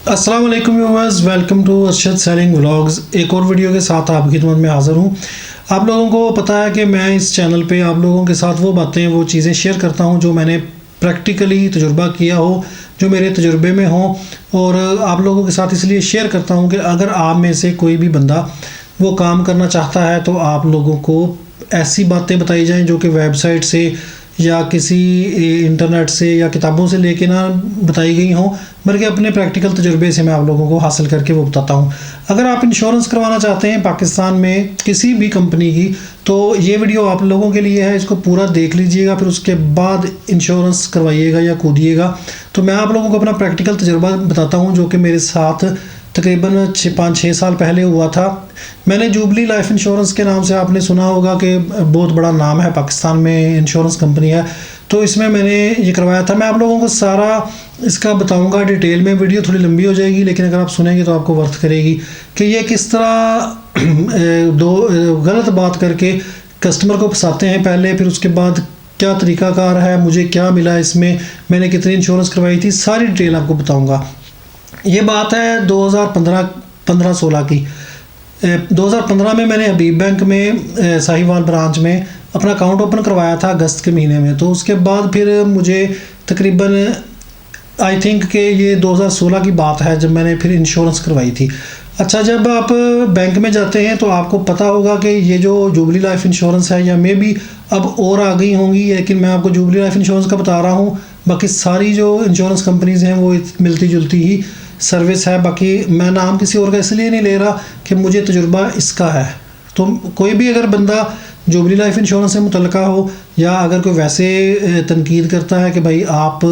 अस्सलाम वालेकुम viewers, welcome to Arshad sailing vlogs. एक और वीडियो के साथ आपकी खिदमत में हाज़िर हूँ। आप लोगों को पता है कि मैं इस चैनल पे आप लोगों के साथ वो बातें वो चीज़ें शेयर करता हूँ जो मैंने प्रैक्टिकली तजुर्बा किया हो, जो मेरे तजुर्बे में हो, और आप लोगों के साथ इसलिए शेयर करता हूँ कि अगर आप में से कोई भी बंदा वो काम करना चाहता है तो आप लोगों को ऐसी बातें बताई जाएं जो कि वेबसाइट से या किसी इंटरनेट से या किताबों से लेके ना बताई गई हों, बल्कि अपने प्रैक्टिकल तजुर्बे से मैं आप लोगों को हासिल करके वो बताता हूँ। अगर आप इंश्योरेंस करवाना चाहते हैं पाकिस्तान में किसी भी कंपनी की, तो ये वीडियो आप लोगों के लिए है। इसको पूरा देख लीजिएगा, फिर उसके बाद इंश्योरेंस करवाइएगा या कूदिएगा। तो मैं आप लोगों को अपना प्रैक्टिकल तजुर्बा बताता हूँ जो कि मेरे साथ तकरीबन 5-6 साल पहले हुआ था। मैंने जुबली लाइफ इंश्योरेंस के नाम से आपने सुना होगा कि बहुत बड़ा नाम है पाकिस्तान में, इंश्योरेंस कंपनी है। तो इसमें मैंने ये करवाया था। मैं आप लोगों को सारा इसका बताऊंगा डिटेल में। वीडियो थोड़ी लंबी हो जाएगी, लेकिन अगर आप सुनेंगे तो आपको वर्थ करेगी कि ये किस तरह दो गलत बात करके कस्टमर को फंसाते हैं पहले, फिर उसके बाद क्या तरीकाकार है, मुझे क्या मिला इसमें, मैंने कितनी इंश्योरेंस करवाई थी, सारी डिटेल आपको बताऊँगा। ये बात है 2015-16 की। 2015 में मैंने हबीब बैंक में साहिवाल ब्रांच में अपना अकाउंट ओपन करवाया था अगस्त के महीने में। तो उसके बाद फिर मुझे तकरीबन आई थिंक कि ये 2016 की बात है जब मैंने फिर इंश्योरेंस करवाई थी। अच्छा, जब आप बैंक में जाते हैं तो आपको पता होगा कि ये जो जुबली लाइफ इंश्योरेंस है, या मे बी अब और आ गई होंगी, लेकिन मैं आपको जुबली लाइफ इंश्योरेंस का बता रहा हूँ। बाकी सारी जो इंश्योरेंस कंपनीज़ हैं वो मिलती जुलती ही सर्विस है। बाकी मैं नाम किसी और का इसलिए नहीं ले रहा कि मुझे तजुर्बा इसका है। तो कोई भी अगर बंदा जुबली लाइफ इंश्योरेंस से मुतल्लिका हो, या अगर कोई वैसे तनकीद करता है कि भाई आप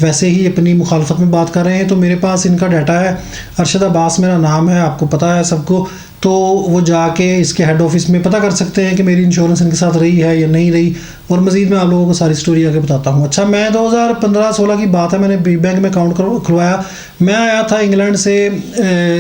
वैसे ही अपनी मुखालफत में बात कर रहे हैं, तो मेरे पास इनका डाटा है। अरशद अब्बास मेरा नाम है, आपको पता है सबको। तो वो जाके इसके हेड ऑफिस में पता कर सकते हैं कि मेरी इंश्योरेंस इनके साथ रही है या नहीं रही, और मज़ीद मैं आप लोगों को सारी स्टोरी आगे बताता हूँ। अच्छा, मैं 2015-16 की बात है, मैंने बी बैंक में अकाउंट खुलवाया। मैं आया था इंग्लैंड से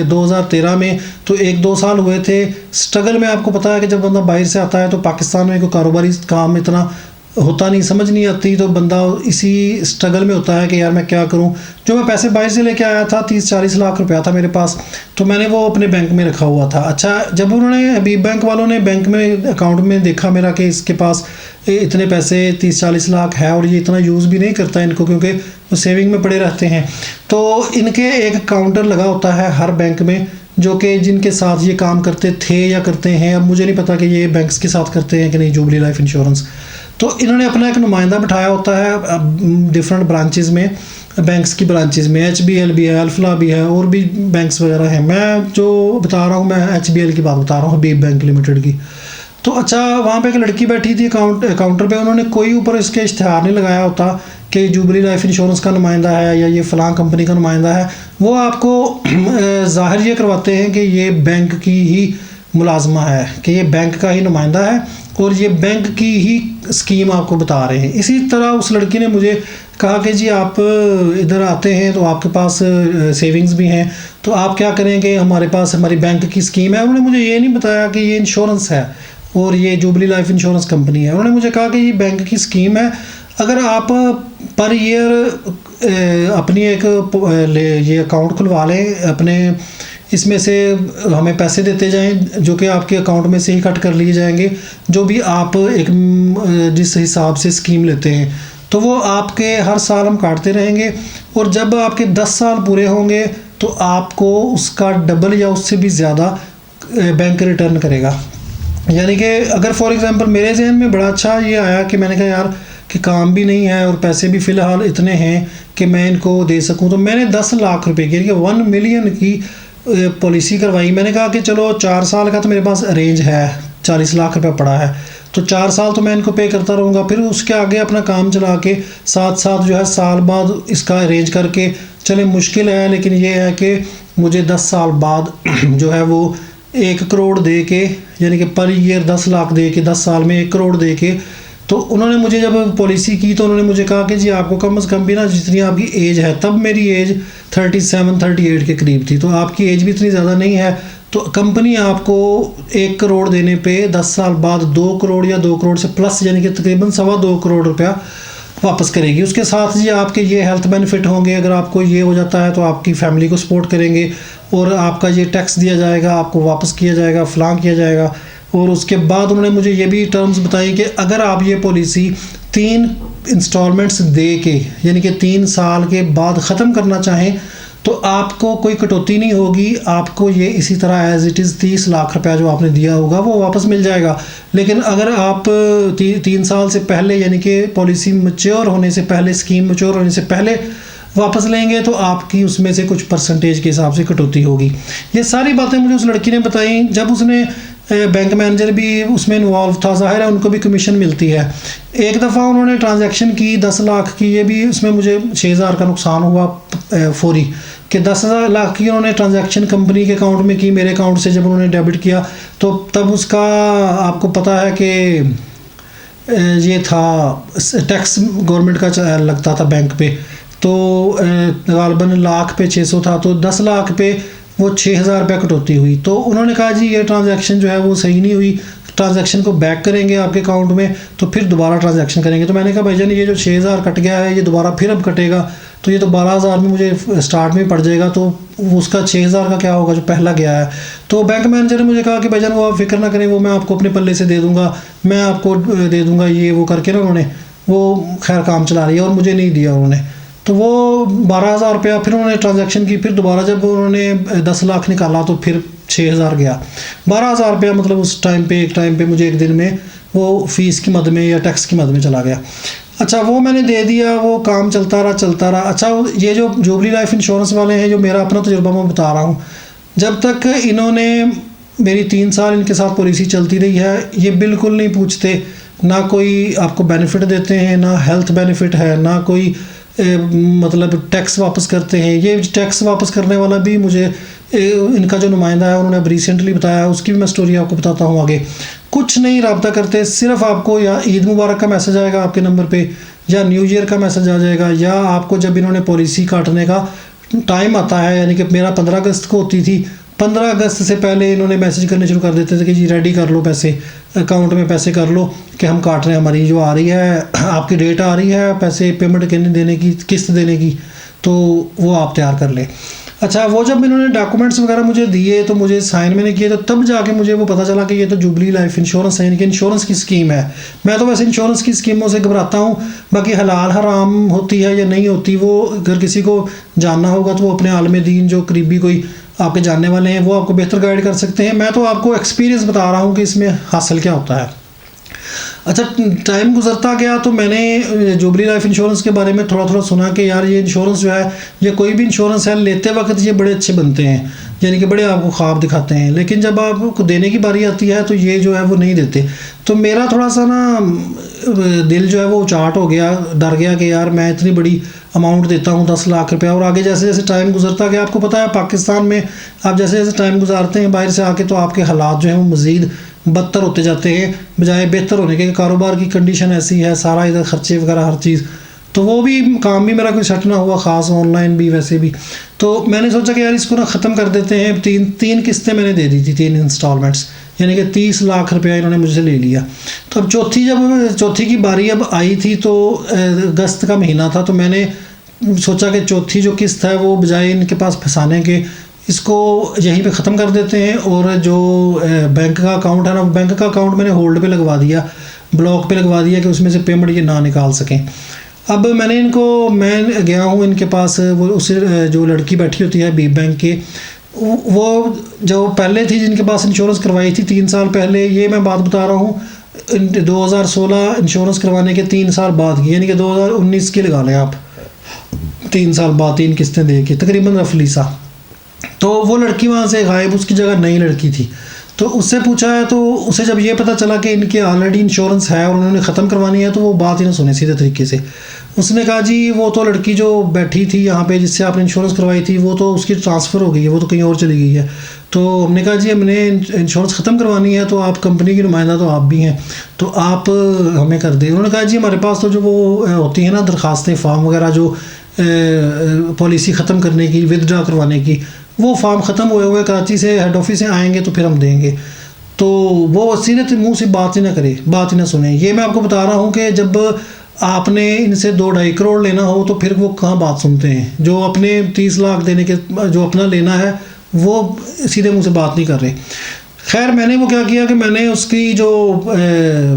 2013 में, तो 1-2 साल हुए थे स्ट्रगल में। आपको पता है कि जब बंदा बाहर से आता है तो पाकिस्तान में कोई कारोबारी काम इतना होता नहीं, समझ नहीं आती, तो बंदा इसी स्ट्रगल में होता है कि यार मैं क्या करूं। जो मैं पैसे बाहर से लेके आया था 30-40 लाख रुपया था मेरे पास, तो मैंने वो अपने बैंक में रखा हुआ था। अच्छा, जब उन्होंने हबीब बैंक वालों ने बैंक में अकाउंट में देखा मेरा कि इसके पास इतने पैसे 30-40 लाख है और ये इतना यूज़ भी नहीं करता इनको, क्योंकि वो सेविंग में पड़े रहते हैं, तो इनके एक काउंटर लगा होता है हर बैंक में, जो कि जिनके साथ ये काम करते थे या करते हैं, अब मुझे नहीं पता कि ये बैंक्स के साथ करते हैं कि नहीं जुबली लाइफ इंश्योरेंस। तो इन्होंने अपना एक नुमाइंदा बिठाया होता है डिफरेंट ब्रांचेस में, बैंक्स की ब्रांचेस में। HBL भी है, अल्फला भी है, और भी बैंक्स वगैरह हैं। मैं जो बता रहा हूँ मैं HBL की बात बता रहा हूँ, हबीब बैंक लिमिटेड की। तो अच्छा, वहाँ पे एक लड़की बैठी थी काउंटर पे। उन्होंने कोई ऊपर इसके इश्तिहार नहीं लगाया होता कि जुबली लाइफ इंश्योरेंस का नुमाइंदा है या ये फ़लाँ कंपनी का नुमाइंदा है। वो आपको ज़ाहिर ये करवाते हैं कि ये बैंक की ही मुलाजमा है, कि ये बैंक का ही नुमाइंदा है और ये बैंक की ही स्कीम आपको बता रहे हैं। इसी तरह उस लड़की ने मुझे कहा कि जी आप इधर आते हैं तो आपके पास सेविंग्स भी हैं, तो आप क्या करेंगे, हमारे पास हमारी बैंक की स्कीम है। उन्होंने मुझे ये नहीं बताया कि ये इंश्योरेंस है और ये जुबली लाइफ इंश्योरेंस कंपनी है। उन्होंने मुझे कहा कि ये बैंक की स्कीम है, अगर आप पर ईयर अपनी एक ये अकाउंट खुलवा लें अपने, इसमें से हमें पैसे देते जाएं जो कि आपके अकाउंट में से ही कट कर लिए जाएंगे, जो भी आप एक जिस हिसाब से स्कीम लेते हैं, तो वो आपके हर साल हम काटते रहेंगे, और जब आपके 10 साल पूरे होंगे तो आपको उसका डबल या उससे भी ज़्यादा बैंक रिटर्न करेगा। यानी कि अगर फॉर एग्ज़ाम्पल मेरे जहन में बड़ा अच्छा ये आया कि मैंने कहा यार कि काम भी नहीं है और पैसे भी फ़िलहाल इतने हैं कि मैं इनको दे सकूं, तो मैंने 10 लाख रुपए की 1 मिलियन की पॉलिसी करवाई। मैंने कहा कि चलो 4 साल का तो मेरे पास अरेंज है, 40 लाख रुपया पड़ा है, तो 4 साल तो मैं इनको पे करता रहूँगा, फिर उसके आगे अपना काम चला के साथ साथ जो है साल बाद इसका अरेंज करके चले। मुश्किल है, लेकिन ये है कि मुझे 10 साल बाद जो है वो 1 करोड़ दे के, यानी कि पर ईयर 10 लाख दे के 10 साल में 1 करोड़ दे के। तो उन्होंने मुझे जब पॉलिसी की तो उन्होंने मुझे कहा कि जी आपको कम से कम भी ना जितनी आपकी एज है, तब मेरी एज 37-38 के करीब थी, तो आपकी एज भी इतनी ज़्यादा नहीं है, तो कंपनी आपको 1 करोड़ देने पे 10 साल बाद 2 करोड़ या 2 करोड़ से प्लस, यानी कि तकरीबन 2.25 करोड़ रुपया वापस करेगी। उसके साथ जी आपके ये हेल्थ बेनिफिट होंगे, अगर आपको ये हो जाता है तो आपकी फैमिली को सपोर्ट करेंगे, और आपका ये टैक्स दिया जाएगा, आपको वापस किया जाएगा, फलां किया जाएगा। और उसके बाद उन्होंने मुझे ये भी टर्म्स बताई कि अगर आप ये पॉलिसी 3 इंस्टॉलमेंट्स दे के, यानी कि 3 साल के बाद ख़त्म करना चाहें, तो आपको कोई कटौती नहीं होगी, आपको ये इसी तरह एज़ इट इज़ 30 लाख रुपया जो आपने दिया होगा वो वापस मिल जाएगा। लेकिन अगर आप 3 साल से पहले, यानी कि पॉलिसी मैच्योर होने से पहले, स्कीम मैच्योर होने से पहले वापस लेंगे, तो आपकी उसमें से कुछ परसेंटेज के हिसाब से कटौती होगी। ये सारी बातें मुझे उस लड़की ने बताई। जब उसने बैंक मैनेजर भी उसमें इन्वॉल्व था, ज़ाहिर है उनको भी कमीशन मिलती है। एक दफ़ा उन्होंने ट्रांजैक्शन की 10 लाख की, ये भी उसमें मुझे 6,000 का नुकसान हुआ फौरी, कि 10,000 की उन्होंने ट्रांजैक्शन कंपनी के अकाउंट में की, मेरे अकाउंट से जब उन्होंने डेबिट किया तो तब उसका आपको पता है कि ये था टैक्स गवर्नमेंट का लगता था बैंक पे, तो गालबन लाख पे 600 था, तो 10 लाख पे वो 6,000 रुपये कटौती हुई। तो उन्होंने कहा जी ये ट्रांजैक्शन जो है वो सही नहीं हुई, ट्रांजैक्शन को बैक करेंगे आपके अकाउंट में, तो फिर दोबारा ट्रांजैक्शन करेंगे। तो मैंने कहा भाईजान ये जो 6,000 कट गया है ये दोबारा फिर अब कटेगा, तो ये तो 12,000 में मुझे स्टार्ट में पड़ जाएगा, तो उसका 6,000 का क्या होगा जो पहला गया है। तो बैंक मैनेजर ने मुझे कहा कि भाईजान वो आप फिक्र ना करें, वो मैं आपको अपने पल्ले से दे दूँगा, मैं आपको दे दूँगा, ये वो करके ना उन्होंने वो खैर काम चला रही है, और मुझे नहीं दिया उन्होंने। तो वो 12,000 रुपया फिर उन्होंने ट्रांजैक्शन की, फिर दोबारा जब उन्होंने 10 लाख निकाला तो फिर 6,000 गया। 12,000 रुपया मतलब उस टाइम पे, एक टाइम पे मुझे एक दिन में वो फ़ीस की मद में या टैक्स की मद में चला गया। अच्छा वो मैंने दे दिया, वो काम चलता रहा। अच्छा ये जो जुबली लाइफ इंश्योरेंस वाले हैं, जो मेरा अपना तजुर्बा मैं बता रहा हूँ, जब तक इन्होंने मेरी 3 साल इनके साथ पॉलिसी चलती रही है, ये बिल्कुल नहीं पूछते, ना कोई आपको बेनिफिट देते हैं, ना हेल्थ बेनिफिट है, ना कोई मतलब टैक्स वापस करते हैं। ये टैक्स वापस करने वाला भी मुझे इनका जो नुमाइंदा है उन्होंने अब रिसेंटली बताया, उसकी भी मैं स्टोरी आपको बताता हूँ आगे। कुछ नहीं रब्ता करते, सिर्फ आपको या ईद मुबारक का मैसेज आएगा आपके नंबर पे, या न्यू ईयर का मैसेज आ जाएगा, या आपको जब इन्होंने पॉलिसी काटने का टाइम आता है, यानी कि मेरा 15 अगस्त को होती थी, 15 अगस्त से पहले इन्होंने मैसेज करने शुरू कर देते थे कि जी रेडी कर लो पैसे, अकाउंट में पैसे कर लो कि हम काट रहे हैं, हमारी जो आ रही है आपकी डेट आ रही है पैसे पेमेंट देने की, किस्त देने की, तो वो आप तैयार कर लें। अच्छा वो जब इन्होंने डॉक्यूमेंट्स वगैरह मुझे दिए, तो मुझे साइन मैंने किए, तो तब जाके मुझे वो पता चला कि ये तो जुबली लाइफ इंश्योरेंस है, यानी कि इंश्योरेंस की स्कीम है। मैं तो वैसे इंश्योरेंस की स्कीमों से घबराता हूँ, बाकी हलाल हराम होती है या नहीं होती, वो अगर किसी को जानना होगा तो वो अपने आलम दीन जो करीबी कोई आपके जानने वाले हैं वो आपको बेहतर गाइड कर सकते हैं। मैं तो आपको एक्सपीरियंस बता रहा हूँ कि इसमें हासिल क्या होता है। अच्छा टाइम गुजरता गया तो मैंने जुबली लाइफ इंश्योरेंस के बारे में थोड़ा थोड़ा सुना कि यार ये इंश्योरेंस जो है, ये कोई भी इंश्योरेंस है, लेते वक्त ये बड़े अच्छे बनते हैं, यानी कि बड़े आपको ख्वाब दिखाते हैं, लेकिन जब आपको देने की बारी आती है तो ये जो है वो नहीं देते। तो मेरा थोड़ा सा ना दिल जो है वो उचाट हो गया, डर गया कि यार मैं इतनी बड़ी अमाउंट देता हूँ 10 लाख रुपया, और आगे जैसे जैसे टाइम गुजरता गया, आपको पता है पाकिस्तान में आप जैसे जैसे टाइम गुजारते हैं बाहर से आके, तो आपके हालात जो हैं वो मज़ीद बदतर होते जाते हैं बजाय बेहतर होने के। कारोबार की कंडीशन ऐसी है, सारा इधर खर्चे वगैरह हर चीज़, तो वो भी काम भी मेरा कोई सेट ना हुआ ख़ास, ऑनलाइन भी वैसे भी। तो मैंने सोचा कि यार इसको ना ख़त्म कर देते हैं। तीन किस्तें मैंने दे दी थी, 3 इंस्टॉलमेंट्स, यानी कि 30 लाख रुपया इन्होंने मुझसे ले लिया। तो अब चौथी की बारी अब आई थी, तो अगस्त का महीना था, तो मैंने सोचा कि चौथी जो किस्त है वो बजाय इनके पास फंसाने के, इसको यहीं पे ख़त्म कर देते हैं, और जो बैंक का अकाउंट है ना, बैंक का अकाउंट मैंने होल्ड पे लगवा दिया, ब्लॉक पे लगवा दिया कि उसमें से पेमेंट ये ना निकाल सकें। अब मैं गया हूँ इनके पास, वो उस जो लड़की बैठी होती है बी बैंक के, वो जो पहले थी जिनके पास इंश्योरेंस करवाई थी 3 साल पहले, ये मैं बात बता रहा हूँ 2016 इंश्योरेंस करवाने के 3 साल बाद की, यानी कि 2019 की लगा लें आप, 3 साल बाद 3 किस्तें दे के तकरीबन रफली सा। तो वो लड़की वहाँ से गायब, उसकी जगह नई लड़की थी। तो उससे पूछा है, तो उसे जब ये पता चला कि इनके ऑलरेडी इंश्योरेंस है और उन्होंने ख़त्म करवानी है, तो वो बात ही ना सुने सीधे तरीके से। उसने कहा जी वो तो लड़की जो बैठी थी यहाँ पे जिससे आपने इंश्योरेंस करवाई थी, वो तो उसकी ट्रांसफ़र हो गई है, वो तो कहीं और चली गई है। तो हमने कहा जी हमने इंश्योरेंस ख़त्म करवानी है, तो आप कंपनी की नुमाइंदा तो आप भी हैं, तो आप हमें कर दें। उन्होंने कहा जी हमारे पास तो जो वो होती हैं ना दरखास्तें, फॉर्म वगैरह जो पॉलिसी ख़त्म करने की, विदड्रा करवाने की, वो फॉर्म ख़त्म हुए कराची से हेड ऑफिस से आएंगे तो फिर हम देंगे। तो वो सीधे मुंह से बात ही ना करे, बात ही ना सुने। ये मैं आपको बता रहा हूँ कि जब आपने इनसे 2-2.5 करोड़ लेना हो तो फिर वो कहाँ बात सुनते हैं। जो अपने 30 लाख देने के, जो अपना लेना है वो सीधे मुंह से बात नहीं कर रहे। खैर मैंने वो क्या किया कि मैंने उसकी जो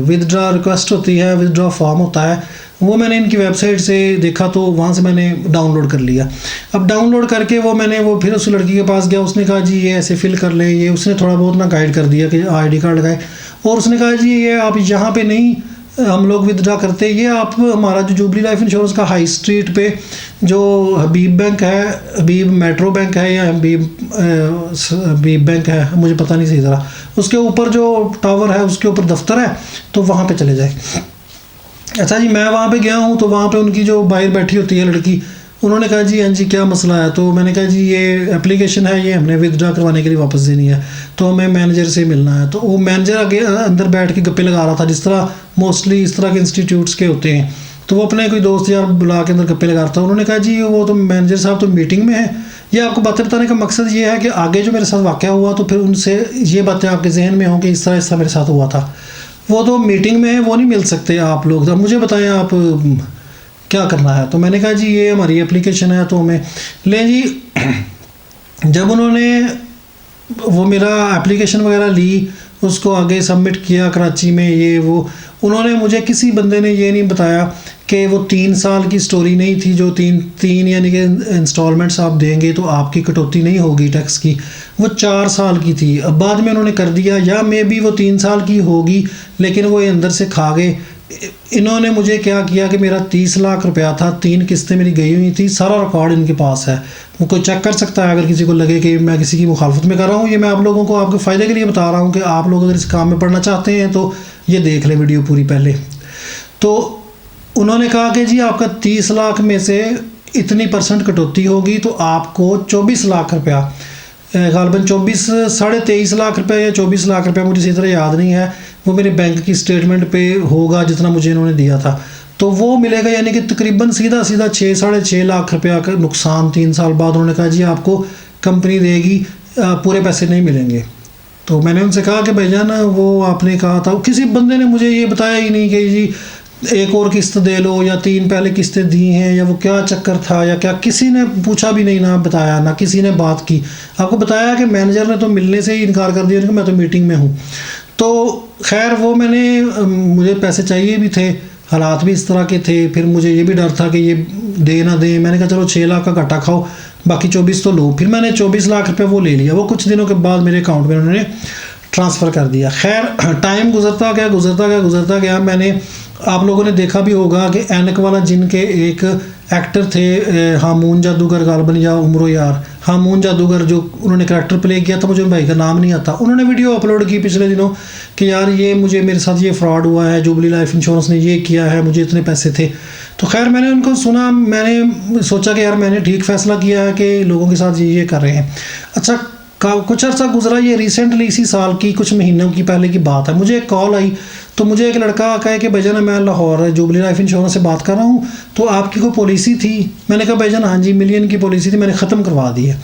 विदड्रॉ रिक्वेस्ट होती है, विदड्रॉ फॉर्म होता है, वो मैंने इनकी वेबसाइट से देखा तो वहाँ से मैंने डाउनलोड कर लिया। अब डाउनलोड करके वो मैंने वो फिर उस लड़की के पास गया, उसने कहा जी ये ऐसे फिल कर ले, ये उसने थोड़ा बहुत ना गाइड कर दिया कि आईडी कार्ड लगाए, और उसने कहा जी ये आप यहाँ पे नहीं हम लोग विदड्रॉ करते, ये आप हमारा जो जुबली लाइफ इंश्योरेंस का हाई स्ट्रीट पे जो हबीब बैंक है, हबीब मेट्रो बैंक है या हबीब बैंक है, मुझे पता नहीं सही तरह, उसके ऊपर जो टावर है उसके ऊपर दफ्तर है, तो वहाँ पे चले जाए। अच्छा जी, मैं वहाँ पे गया हूँ तो वहाँ पे उनकी जो बाहर बैठी होती है लड़की, उन्होंने कहा जी हाँ जी क्या मसला है। तो मैंने कहा जी ये एप्लीकेशन है, ये हमने विदड्रॉ करवाने के लिए वापस देनी है, तो हमें मैनेजर से मिलना है। तो वो मैनेजर आगे अंदर बैठ के गप्पे लगा रहा था, जिस तरह मोस्टली इस तरह के इंस्टीट्यूट्स के होते हैं, तो वो अपने कोई दोस्त यार बुला के अंदर गप्पे लगा रहा था। उन्होंने कहा जी वो तो मैनेजर साहब तो मीटिंग में है। ये आपको बातें बताने का मकसद ये है कि आगे जो मेरे साथ वाक़या हुआ तो फिर उनसे ये बातें आपके जहन में हों कि इस तरह मेरे साथ हुआ था। वो तो मीटिंग में है, वो नहीं मिल सकते आप लोग, तो मुझे बताएं आप क्या करना है। तो मैंने कहा जी ये हमारी एप्लीकेशन है तो हमें लें जी। जब उन्होंने वो मेरा एप्लीकेशन वगैरह ली, उसको आगे सबमिट किया कराची में, ये वो, उन्होंने मुझे किसी बंदे ने ये नहीं बताया कि वो 3 साल की स्टोरी नहीं थी, जो तीन यानी कि इंस्टॉलमेंट्स आप देंगे तो आपकी कटौती नहीं होगी टैक्स की, वो 4 साल की थी। अब बाद में उन्होंने कर दिया, या मे बी वो 3 साल की होगी लेकिन वो अंदर से खा गए। इन्होंने मुझे क्या किया कि मेरा 30 लाख रुपया था, 3 किस्तें मेरी गई हुई थी, सारा रिकॉर्ड इनके पास है, वो कोई चेक कर सकता है अगर किसी को लगे कि मैं किसी की मुखालफत में कर रहा हूँ। ये मैं आप लोगों को आपके फ़ायदे के लिए बता रहा हूँ कि आप लोग अगर इस काम में पढ़ना चाहते हैं तो ये देख लें वीडियो पूरी पहले। तो उन्होंने कहा कि जी आपका 30 लाख में से इतनी % कटौती होगी तो आपको 24 लाख रुपया, गालबन 23.5 लाख रुपये या 24 लाख रुपया, मुझे इसी तरह याद नहीं है, वो मेरे बैंक की स्टेटमेंट पे होगा जितना मुझे इन्होंने दिया था, तो वो मिलेगा। यानी कि तकरीबन सीधा 6-6.5 लाख रुपया का नुकसान 3 साल बाद। उन्होंने कहा जी आपको कंपनी देगी, पूरे पैसे नहीं मिलेंगे। तो मैंने उनसे कहा कि भाईजान वो आपने कहा था, किसी बंदे ने मुझे ये बताया ही नहीं कि जी एक और किस्त दे लो या 3 पहले किस्तें दी हैं, या वो क्या चक्कर था या क्या, किसी ने पूछा भी नहीं, ना बताया, ना किसी ने बात की। आपको बताया कि मैनेजर ने तो मिलने से ही इनकार कर दिया कि मैं तो मीटिंग में हूँ। तो खैर वो मुझे पैसे चाहिए भी थे, हालात भी इस तरह के थे, फिर मुझे ये भी डर था कि ये दे ना दे। मैंने कहा चलो 6 लाख का घाटा खाओ, बाकी 24 तो लो। फिर मैंने 24 लाख रुपये वो ले लिया, वो कुछ दिनों के बाद मेरे अकाउंट में उन्होंने ट्रांसफ़र कर दिया। खैर टाइम गुजरता गया। मैंने, आप लोगों ने देखा भी होगा कि ऐनक वाला जिन के एक एक्टर थे, हामून जादूगर गालबन या उमरो यार, हामून जादूगर, जो उन्होंने करैक्टर प्ले किया था, मुझे उन भाई का नाम नहीं आता। उन्होंने वीडियो अपलोड की पिछले दिनों कि यार ये मेरे साथ ये फ्रॉड हुआ है, जुबली लाइफ इंश्योरेंस ने ये किया है, मुझे इतने पैसे थे। तो खैर मैंने उनको सुना, मैंने सोचा कि यार मैंने ठीक फ़ैसला किया है कि लोगों के साथ ये कर रहे हैं। अच्छा कुछ अर्सा गुजरा, ये रिसेंटली इसी साल की कुछ महीनों की पहले की बात है, मुझे एक कॉल आई। तो मुझे एक लड़का कहे कि भाईजान मैं लाहौर जुबली लाइफ इंश्योरेंस से बात कर रहा हूँ, तो आपकी कोई पॉलिसी थी? मैंने कहा भाईजान हाँ जी मिलियन की पॉलिसी थी, मैंने ख़त्म करवा दी है।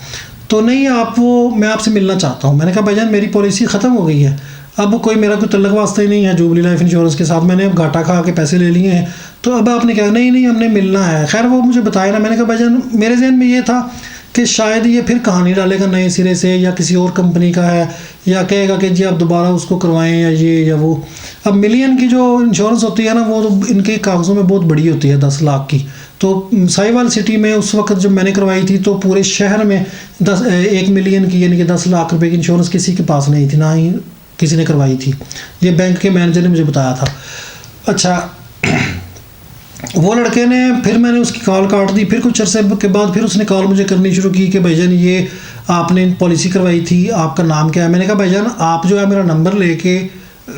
तो नहीं आप वो, मैं आपसे मिलना चाहता हूँ। मैंने कहा भाईजान मेरी पॉलिसी ख़त्म हो गई है, अब मेरा कोई तल्लक वास्ता ही नहीं है जुबली लाइफ इंश्योरेंस के साथ, मैंने अब घाटा खा के पैसे ले लिए हैं, तो अब आपने कहा नहीं हमने मिलना है। खैर वो मुझे बताया ना। मैंने कहा भाईजान मेरे जहन में ये था कि शायद ये फिर कहानी डालेगा नए सिरे से, या किसी और कंपनी का है, या कहेगा कि जी आप दोबारा उसको करवाएं या ये या वो। अब मिलियन की जो इंश्योरेंस होती है ना, वो तो इनके कागज़ों में बहुत बड़ी होती है, 10 लाख की। तो साहिवाल सिटी में उस वक्त जब मैंने करवाई थी तो पूरे शहर में 1 मिलियन की यानी कि 10 लाख रुपए की इंश्योरेंस किसी के पास नहीं थी, ना ही किसी ने करवाई थी। ये बैंक के मैनेजर ने मुझे बताया था। अच्छा वो लड़के ने, फिर मैंने उसकी कॉल काट दी। फिर कुछ अरसे के बाद फिर उसने कॉल मुझे करनी शुरू की कि भाईजान ये आपने पॉलिसी करवाई थी, आपका नाम क्या है? मैंने कहा भाईजान आप जो है मेरा नंबर लेके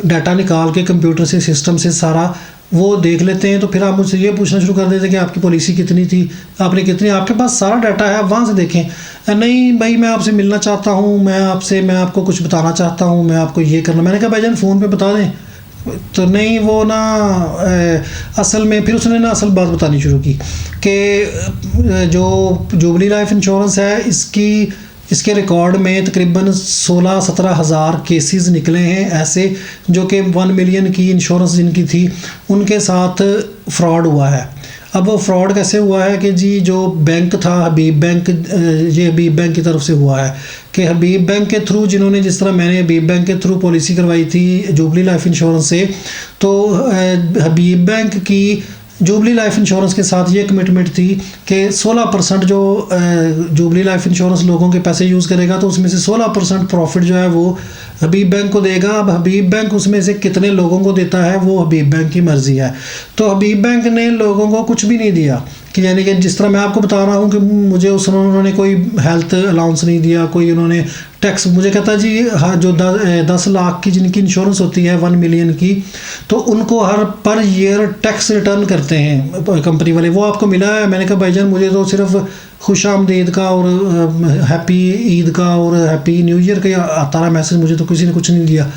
डाटा निकाल के कंप्यूटर से, सिस्टम से सारा वो देख लेते हैं, तो फिर आप मुझसे ये पूछना शुरू कर देते कि आपकी पॉलिसी कितनी थी, आपने कितनी, आपके पास सारा डाटा है, आप वहाँ से देखें। नहीं भाई मैं आपसे मिलना चाहता हूँ, मैं आपको कुछ बताना चाहता हूँ, मैं आपको ये करना। मैंने कहा भाईजान फ़ोन पे बता दें। तो नहीं वो ना असल में फिर उसने ना असल बात बतानी शुरू की कि जो जुबली लाइफ इंश्योरेंस है इसकी इसके रिकॉर्ड में तकरीबन 16-17 हज़ार केसेस निकले हैं ऐसे, जो कि 1 मिलियन की इंश्योरेंस जिनकी थी उनके साथ फ्रॉड हुआ है। अब वो फ्रॉड कैसे हुआ है कि जी जो बैंक था हबीब बैंक, ये हबीब बैंक की तरफ से हुआ है कि हबीब बैंक के थ्रू, जिन्होंने जिस तरह मैंने हबीब बैंक के थ्रू पॉलिसी करवाई थी जुबली लाइफ इंश्योरेंस से, तो हबीब बैंक की जुबली लाइफ इंश्योरेंस के साथ ये कमिटमेंट थी कि 16% जो जुबली लाइफ इंश्योरेंस लोगों के पैसे यूज़ करेगा तो उसमें से 16% प्रॉफिट जो है वो हबीब बैंक को देगा। अब हबीब बैंक उसमें से कितने लोगों को देता है वो हबीब बैंक की मर्ज़ी है। तो हबीब बैंक ने लोगों को कुछ भी नहीं दिया, कि यानी कि जिस तरह मैं आपको बता रहा हूँ कि मुझे उन्होंने कोई हेल्थ अलाउंस नहीं दिया, कोई उन्होंने टैक्स, मुझे कहता जी हाँ जो 10 लाख की जिनकी इंश्योरेंस होती है 1 मिलियन की, तो उनको हर पर ईयर टैक्स रिटर्न करते हैं कंपनी वाले, वो आपको मिला है? मैंने कहा भाईजान मुझे तो सिर्फ खुश आमदीद का और हैप्पी ईद का और हैप्पी न्यू ईयर का आता रहा मैसेज, मुझे तो किसी ने कुछ नहीं दिया।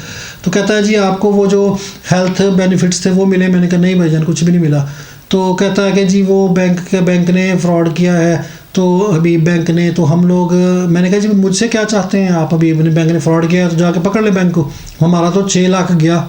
तो कहता है जी आपको वो जो हेल्थ बेनिफिट्स थे वो मिले? मैंने कहा नहीं भाईजान कुछ भी नहीं मिला। तो कहता है कि जी वो बैंक ने फ्रॉड किया है, तो हबीब बैंक ने, तो हम लोग, मैंने कहा जी मुझसे क्या चाहते हैं आप? हबीब ने बैंक ने फ्रॉड किया है तो जाके पकड़ ले बैंक को, हमारा तो 6 लाख गया।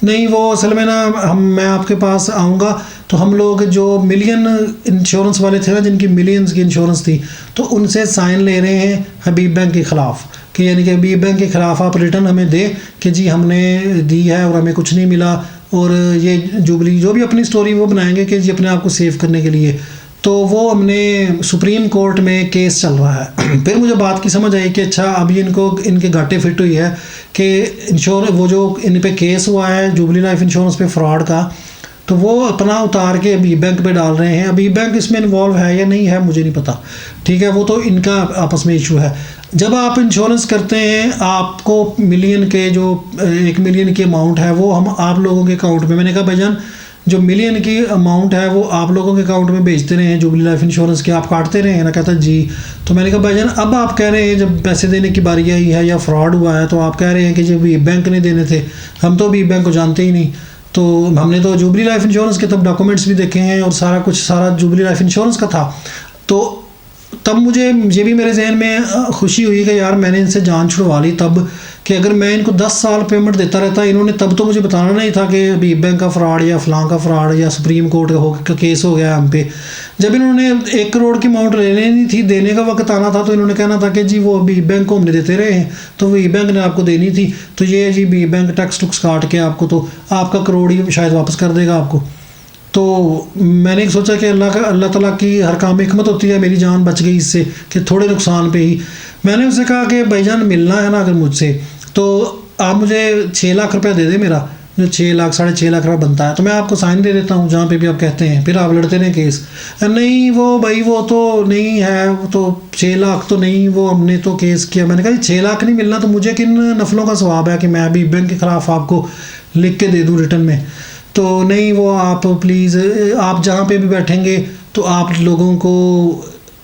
नहीं वो असल में ना मैं आपके पास आऊँगा तो हम लोग जो मिलियन इंश्योरेंस वाले थे ना, जिनकी मिलियंस की इंश्योरेंस थी, तो उनसे साइन ले रहे हैं हबीब बैंक के ख़िलाफ़, कि यानी कि हबीब बैंक के ख़िलाफ़ आप रिटर्न हमें दें कि जी हमने दी है और हमें कुछ नहीं मिला, और ये जुबली जो भी अपनी स्टोरी वो बनाएंगे कि जी अपने आप को सेव करने के लिए। तो वो हमने सुप्रीम कोर्ट में केस चल रहा है। फिर मुझे बात की समझ आई कि अच्छा अब ये इनके घाटे फिट हुई है कि वो जो इन पे केस हुआ है जुबली लाइफ इंश्योरेंस पे फ्रॉड का, तो वो अपना उतार के हबीब बैंक पे डाल रहे हैं। हबीब बैंक इसमें इन्वॉल्व है या नहीं है मुझे नहीं पता, ठीक है, वो तो इनका आपस में इशू है। जब आप इंश्योरेंस करते हैं आपको मिलियन के जो 1 मिलियन की अमाउंट है वो हम आप लोगों के अकाउंट में, मैंने कहा भाईजान जो मिलियन की अमाउंट है वो आप लोगों के अकाउंट में भेजते रहे हैं जुबली लाइफ इंश्योरेंस के, आप काटते रहे हैं ना? कहता जी। तो मैंने कहा भाईजान अब आप कह रहे हैं जब पैसे देने की बारी आई है या फ्रॉड हुआ है तो आप कह रहे हैं कि जब बैंक ने देने थे, हम तो हबीब बैंक को जानते ही नहीं। तो हमने तो जुबली लाइफ इंश्योरेंस के तब डॉक्यूमेंट्स भी देखे हैं और सारा कुछ सारा जुबली लाइफ इंश्योरेंस का था। तो तब मुझे ये भी मेरे जहन में खुशी हुई कि यार मैंने इनसे जान छुड़वा ली तब, कि अगर मैं इनको 10 साल पेमेंट देता रहता, इन्होंने तब तो मुझे बताना नहीं था कि हबीब बैंक का फ्रॉड या फलां का फ्रॉड या सुप्रीम कोर्ट का केस हो गया हम पे। जब इन्होंने 1 करोड़ की अमाउंट लेनी थी, देने का वक्त आना था, तो इन्होंने कहना था कि जी वो हबीब बैंक को हमने देते रहे हैं तो हबीब बैंक ने आपको देनी थी, तो ये जी हबीब बैंक टैक्स टुक्स काट के आपको तो आपका करोड़ ही शायद वापस कर देगा आपको। तो मैंने सोचा कि अल्लाह ताला की हर काम में हिकमत होती है, मेरी जान बच गई इससे कि थोड़े नुकसान पे ही। मैंने उससे कहा कि भाईजान मिलना है ना अगर मुझसे तो आप मुझे 6 लाख रुपया दे दे, मेरा जो 6 लाख 6.5 लाख रुपया बनता है, तो मैं आपको साइन दे देता हूँ जहाँ पे भी आप कहते हैं। फिर आप लड़ते रहें केस, नहीं वो भाई वो तो नहीं है, वो तो 6 लाख तो नहीं, वो हमने तो केस किया। मैंने कहा 6 लाख नहीं मिलना तो मुझे किन नफलों का सवाब है कि मैं अभी बैंक के ख़िलाफ़ आपको लिख के दे दूँ रिटर्न में? तो नहीं वो आप प्लीज़ आप जहाँ पे भी बैठेंगे तो आप लोगों को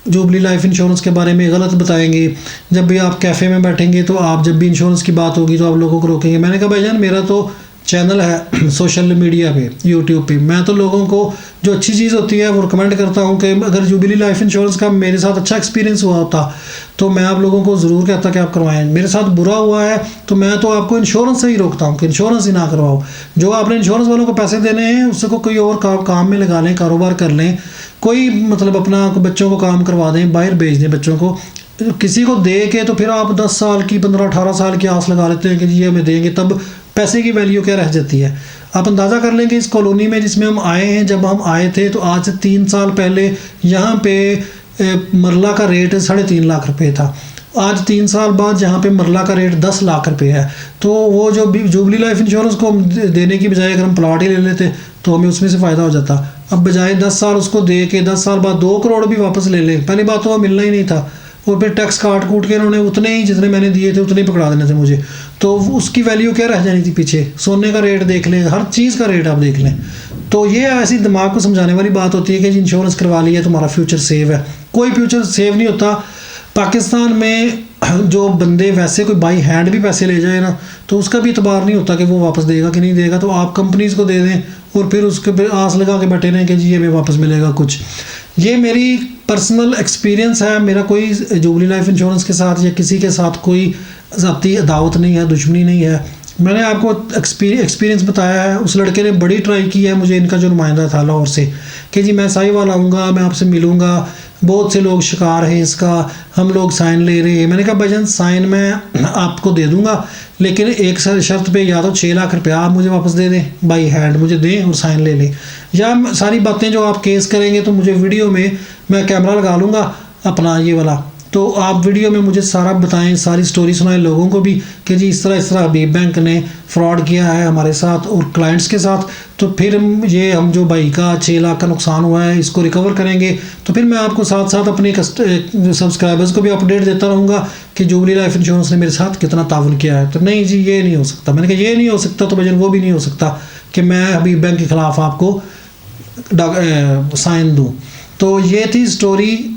जुबली लाइफ इंश्योरेंस के बारे में गलत बताएंगे। जब भी आप कैफ़े में बैठेंगे तो आप जब भी इंश्योरेंस की बात होगी तो आप लोगों को रोकेंगे। मैंने कहा भाईजान मेरा तो चैनल है सोशल मीडिया पे, यूट्यूब पे, मैं तो लोगों को जो अच्छी चीज़ होती है वो रिकमेंड करता हूँ कि अगर जुबली लाइफ इंश्योरेंस का मेरे साथ अच्छा एक्सपीरियंस हुआ होता तो मैं आप लोगों को ज़रूर कहता कि आप करवाएं। मेरे साथ बुरा हुआ है तो मैं तो आपको इंश्योरेंस से ही रोकता हूँ कि इंश्योरेंस ही ना करवाओ। जो आपने इंश्योरेंस वालों को पैसे देने हैं उससे को कोई और काम में लगा लें, कारोबार कर लें, कोई मतलब अपना बच्चों को काम करवा दें, बाहर भेज दें बच्चों को। किसी को दे के तो फिर आप 10 साल की 15-18 साल की आस लगा लेते हैं कि ये हमें देंगे, तब पैसे की वैल्यू क्या रह जाती है। आप अंदाज़ा कर लें कि इस कॉलोनी में जिसमें हम आए हैं, जब हम आए थे तो आज से 3 साल पहले यहाँ पे मरला का रेट 3.5 लाख रुपए था। आज 3 साल बाद जहाँ पे मरला का रेट 10 लाख रुपए है। तो वो जो जुबली लाइफ इंश्योरेंस को देने की बजाय अगर हम प्लाट ही ले लेते तो हमें उसमें से फ़ायदा हो जाता। अब बजाय 10 साल उसको दे के 10 साल बाद 2 करोड़ भी वापस ले लें, पहली बात तो वो मिलना ही नहीं था, और फिर टैक्स काट कूट के उन्होंने उतने ही जितने मैंने दिए थे उतने ही पकड़ा देने थे मुझे, तो उसकी वैल्यू क्या रह जानी थी पीछे। सोने का रेट देख लें, हर चीज़ का रेट आप देख लें। तो ये ऐसी दिमाग को समझाने वाली बात होती है कि इंश्योरेंस करवा लिया तुम्हारा फ्यूचर सेव है। कोई फ्यूचर सेव नहीं होता। पाकिस्तान में जो बंदे वैसे कोई बाई हैंड भी पैसे ले जाए ना तो उसका भी इतबार नहीं होता कि वो वापस देगा कि नहीं देगा। तो आप कंपनीज़ को दे दें और फिर उसके पे आस लगा के बैठे रहें कि जी हमें वापस मिलेगा कुछ। ये मेरी पर्सनल एक्सपीरियंस है मेरा, कोई जुबली लाइफ इंश्योरेंस के साथ या किसी के साथ कोई ज़ाती अदावत नहीं है, दुश्मनी नहीं है। मैंने आपको एक्सपीरियंस बताया है। उस लड़के ने बड़ी ट्राई की है मुझे, इनका जो नुमाइंदा था लाहौर से, कि जी मैं साहिवाल आऊँगा, मैं आपसे मिलूँगा, बहुत से लोग शिकार हैं इसका, हम लोग साइन ले रहे हैं। मैंने कहा भाईजान साइन मैं आपको दे दूँगा, लेकिन एक शर्त पे, या तो 6 लाख रुपया आप मुझे वापस दे दें, बाई हैंड मुझे दें और साइन ले लें, या सारी बातें जो आप केस करेंगे तो मुझे वीडियो में मैं कैमरा लगा लूँगा अपना ये वाला, तो आप वीडियो में मुझे सारा बताएं, सारी स्टोरी सुनाएं लोगों को भी कि जी इस तरह हबीब बैंक ने फ्रॉड किया है हमारे साथ और क्लाइंट्स के साथ। तो फिर ये हम जो भाई का 6 लाख का नुकसान हुआ है इसको रिकवर करेंगे। तो फिर मैं आपको साथ साथ अपने सब्सक्राइबर्स को भी अपडेट देता रहूँगा कि जुबली लाइफ इंश्योरेंस ने मेरे साथ कितना ताउन किया है। तो नहीं जी ये नहीं हो सकता। मैंने कहा ये नहीं हो सकता तो भाईजान वो भी नहीं हो सकता कि मैं हबीब बैंक के ख़िलाफ़ आपको साइन दूँ। तो ये थी स्टोरी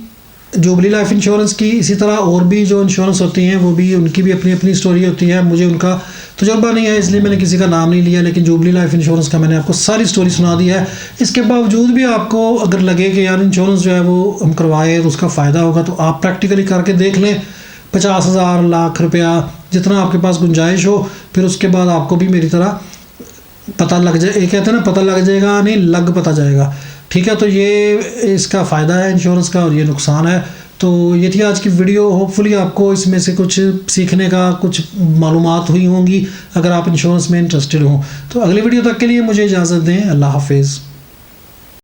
जुबली लाइफ इंश्योरेंस की। इसी तरह और भी जो इंश्योरेंस होती हैं वो भी, उनकी भी अपनी अपनी स्टोरी होती है। मुझे उनका तजुर्बा नहीं है इसलिए मैंने किसी का नाम नहीं लिया, लेकिन जुबली लाइफ इंश्योरेंस का मैंने आपको सारी स्टोरी सुना दी है। इसके बावजूद भी आपको अगर लगे कि यार इंश्योरेंस जो है वो हम करवाए तो उसका फ़ायदा होगा, तो आप प्रैक्टिकली करके देख लें। 50,000 लाख रुपया जितना आपके पास गुंजाइश हो, फिर उसके बाद आपको भी मेरी तरह पता लग जाए, कहते हैं ना पता लग जाएगा, नहीं लग पता जाएगा। ठीक है, तो ये इसका फ़ायदा है इंश्योरेंस का और ये नुकसान है। तो ये थी आज की वीडियो। होपफुली आपको इसमें से कुछ सीखने का, कुछ मालूमात हुई होंगी अगर आप इंश्योरेंस में इंटरेस्टेड हों। तो अगली वीडियो तक के लिए मुझे इजाज़त दें। अल्लाह हाफिज़।